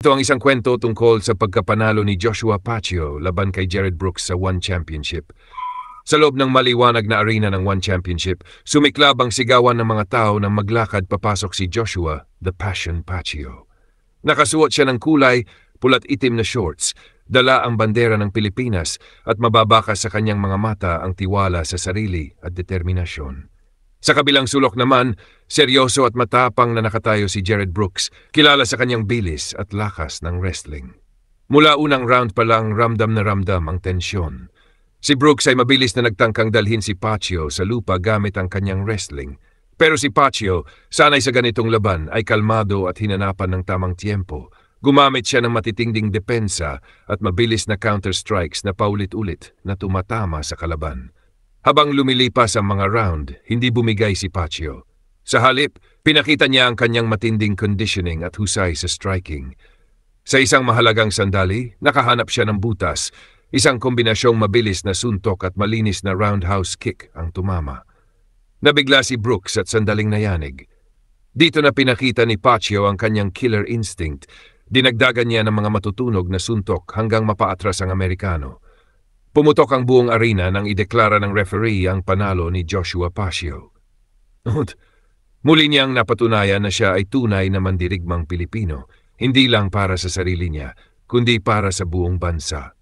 Ito ang isang kwento tungkol sa pagkapanalo ni Joshua Pacquiao laban kay Jared Brooks sa One Championship. Sa loob ng maliwanag na arena ng One Championship, sumiklab ang sigawan ng mga tao nang maglakad papasok si Joshua, the Passion Pacquiao. Nakasuot siya ng kulay, pulat itim na shorts, dala ang bandera ng Pilipinas at mababakas sa kanyang mga mata ang tiwala sa sarili at determinasyon. Sa kabilang sulok naman, seryoso at matapang na nakatayo si Jared Brooks, kilala sa kanyang bilis at lakas ng wrestling. Mula unang round pa lang ramdam na ramdam ang tensyon. Si Brooks ay mabilis na nagtangkang dalhin si Pacquiao sa lupa gamit ang kanyang wrestling. Pero si Pacquiao, sanay sa ganitong laban, ay kalmado at hinanapan ng tamang tiempo. Gumamit siya ng matitinding depensa at mabilis na counter-strikes na paulit-ulit na tumatama sa kalaban. Habang lumilipas ang mga round, hindi bumigay si Pacquiao. Sa halip, pinakita niya ang kanyang matinding conditioning at husay sa striking. Sa isang mahalagang sandali, nakahanap siya ng butas, isang kombinasyong mabilis na suntok at malinis na roundhouse kick ang tumama. Nabigla si Brooks at sandaling nayanig. Dito na pinakita ni Pacquiao ang kanyang killer instinct. Dinagdagan niya ng mga matutunog na suntok hanggang mapaatras ang Amerikano. Pumutok ang buong arena nang ideklara ng referee ang panalo ni Joshua Pacquiao. Muli niyang napatunayan na siya ay tunay na mandirigmang Pilipino, hindi lang para sa sarili niya, kundi para sa buong bansa.